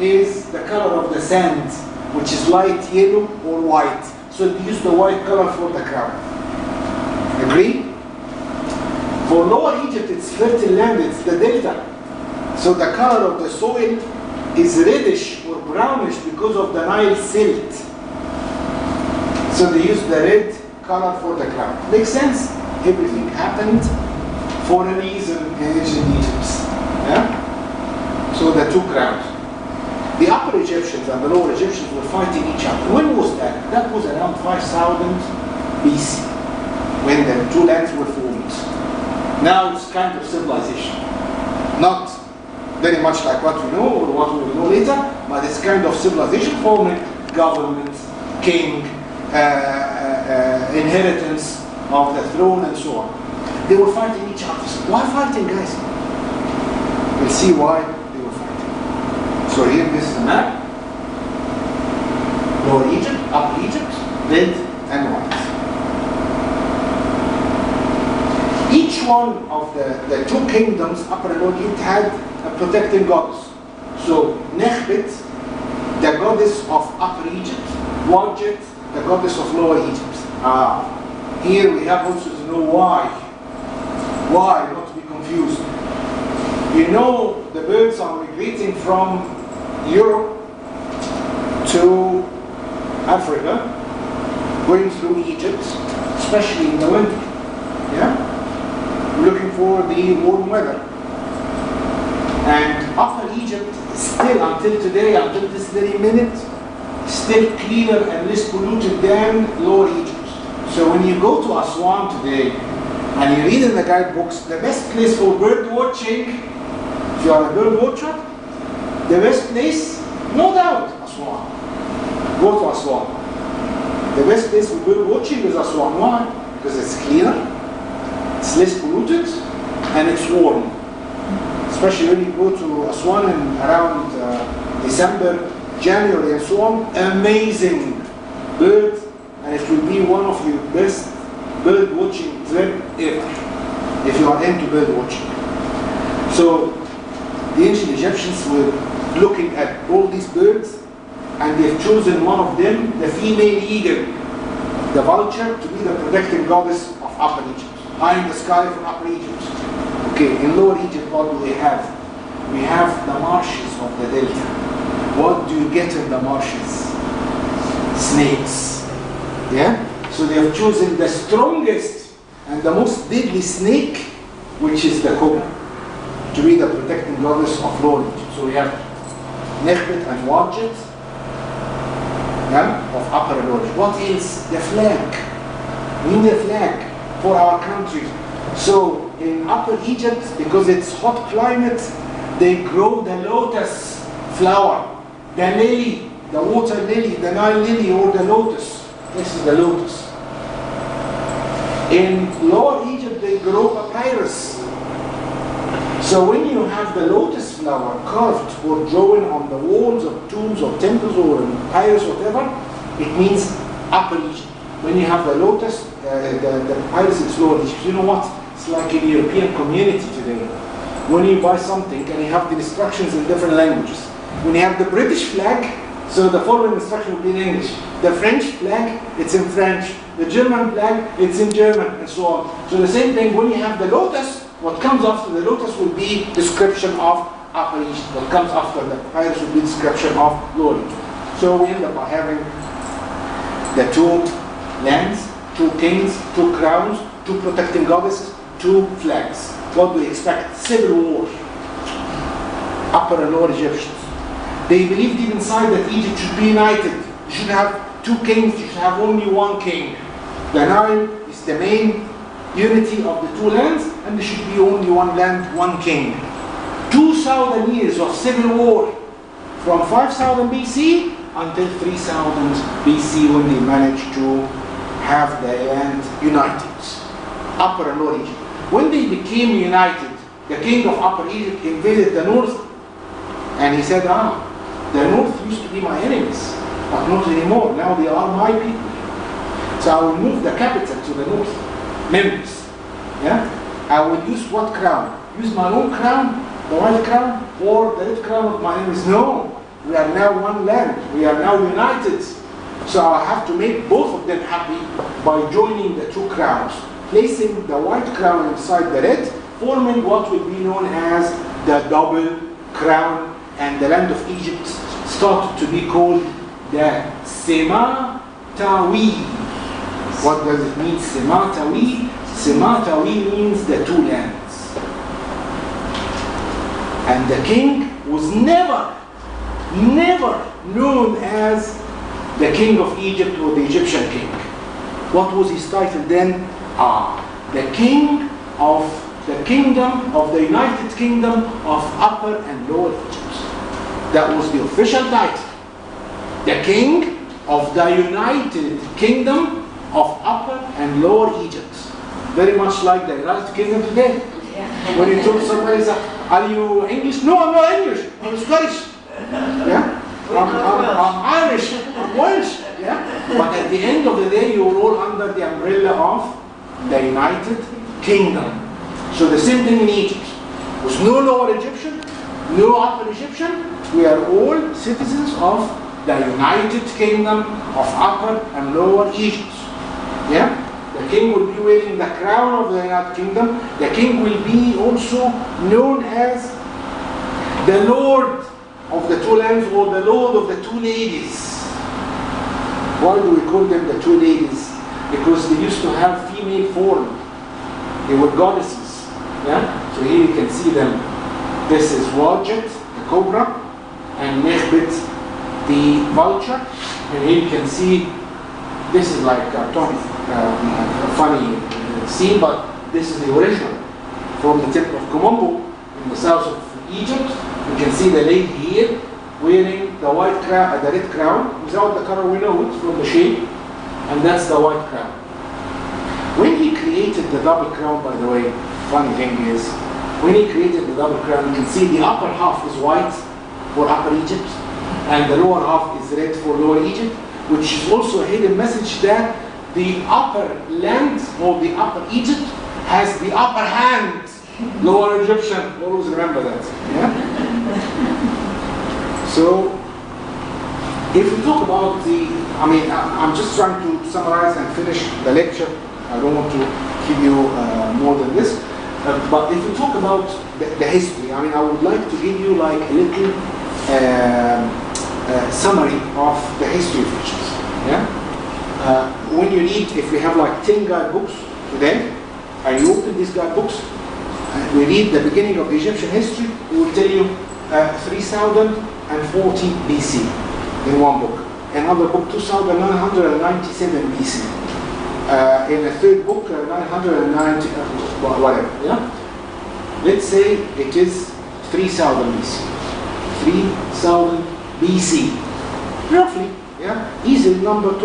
is the color of the sand, which is light yellow or white. So they use the white color for the crown. Agree? For Lower Egypt, it's fertile land, it's the delta. So the color of the soil is reddish or brownish because of the Nile silt. So they use the red color for the crown. Makes sense? Everything happened for a reason in ancient Egypt. Yeah? So the two crowns. The Upper Egyptians and the Lower Egyptians were fighting each other. When was that? That was around 5000 BC, when the two lands were formed. Now it's kind of civilization. Not very much like what we know or what we will know later, but it's kind of civilization forming government, king, inheritance of the throne and so on. They were fighting each other. Why fighting, guys? We'll see why they were fighting. So here, this is the map. Lower Egypt, Upper Egypt, red and white. Each one of the two kingdoms, Upper and Lower Egypt, had a protecting goddess. So Nekhbet, the goddess of Upper Egypt, Wadjet, the goddess of Lower Egypt. Here we have also to know why. Why, not to be confused. You know the birds are migrating from Europe to Africa, going through Egypt, especially in the winter. Yeah? Looking for the warm weather. And Upper Egypt still, until today, until this very minute, still cleaner and less polluted than Lower Egypt. So when you go to Aswan today, and you read in the guidebooks, the best place for bird watching, if you are a bird watcher, the best place, no doubt, Aswan. Go to Aswan. The best place for bird watching is Aswan. Why? Because it's cleaner, it's less polluted, and it's warm. Especially when you go to Aswan in around December, January, and so on. Amazing bird, and it will be one of your best bird watching trip ever, if you are into bird watching. So the ancient Egyptians were looking at all these birds, and they've chosen one of them, the female eagle, the vulture, to be the protecting goddess of Upper Egypt, high in the sky from Upper Egypt. Okay, in Lower Egypt, what do they have? We have the marshes of the delta. What do you get in the marshes? Snakes. Yeah? So they have chosen the strongest and the most deadly snake, which is the cobra, to be the protecting goddess of Lower Egypt. So we have Nekhbet and Wadjet, yeah, of Upper and Lower Egypt. What else? The flag. We need a flag for our country. So in Upper Egypt, because it's hot climate, they grow the lotus flower, the lily, the water lily, the Nile lily, or the lotus. This is the lotus. In Lower Egypt, they grow papyrus. So when you have the lotus flower carved or drawn on the walls of tombs or temples or in papyrus or whatever, it means Upper Egypt. When you have the lotus, the papyrus, it's Lower Egypt. You know what? It's like in the European community today. When you buy something and you have the instructions in different languages. When you have the British flag, so the following instruction will be in English. The French flag, it's in French. The German flag, it's in German, and so on. So the same thing, when you have the lotus, what comes after the lotus will be description of Upper Egypt. What comes after the papyrus will be description of Lower Egypt. So we end up by having the two lands, two kings, two crowns, two protecting goddesses, two flags. What do we expect? Civil war. Upper and Lower Egyptians. They believed deep inside that Egypt should be united. You should have two kings, you should have only one king. The Nile is the main unity of the two lands, and there should be only one land, one king. 2,000 years of civil war, from 5000 BC until 3000 BC, when they managed to have the land united. Upper and Lower Egypt. When they became united, the king of Upper Egypt invaded the north, and he said, the north used to be my enemies, but not anymore. Now they are my people. So I will move the capital to the north, Memphis. Yeah? I will use what crown? Use my own crown, the white crown, or the red crown of my enemies? No. We are now one land. We are now united. So I have to make both of them happy by joining the two crowns, placing the white crown inside the red, forming what will be known as the double crown, and the land of Egypt started to be called the Sematawi. What does it mean, Sematawi? Sematawi means the two lands. And the king was never known as the king of Egypt or the Egyptian king. What was his title then? The king of the kingdom of the United Kingdom of Upper and Lower Egypt. That was the official title. The king of the United Kingdom of Upper and Lower Egypt. Very much like the United Kingdom today. Yeah. When you talk to somebody, say, are you English? No, I'm not English. I'm Scottish. Yeah? I'm Irish. I'm Welsh. Yeah? But at the end of the day, you're all under the umbrella of the United Kingdom. So the same thing in Egypt. There was no Lower Egyptian, no Upper Egyptian. We are all citizens of the United Kingdom of Upper and Lower Egypt. Yeah? The king will be wearing the crown of the United Kingdom. The king will be also known as the Lord of the two lands, or the Lord of the two ladies. Why do we call them the two ladies? Because they used to have female form. They were goddesses. Yeah? So here you can see them. This is Wadjet, the cobra, and Nekhbet, the vulture. And here you can see, this is like a funny scene, but this is the original from the temple of Komombo in the south of Egypt. You can see the lady here wearing the white crown, the red crown, without the color we know it from the shape, and that's the white crown. When he created the double crown, by the way, funny thing is, when he created the double crown, you can see the upper half is white for Upper Egypt, and the lower half is red for Lower Egypt, which is also a hidden message that the upper land, or the Upper Egypt, has the upper hand. Lower Egyptian, always remember that. Yeah? So, if we talk about I'm just trying to summarize and finish the lecture. I don't want to give you more than this. But if we talk about the history, I would like to give you like a little summary of the history of Egypt. Yeah? When you read, if we have like 10 guidebooks today, and you open these guidebooks, we read the beginning of the Egyptian history, it will tell you 3040 BC in one book. Another book, 2997 BC. In a third book, 990, whatever. Yeah? Let's say it is 3000 BC. 3000 BC. Roughly, yeah? Easy number to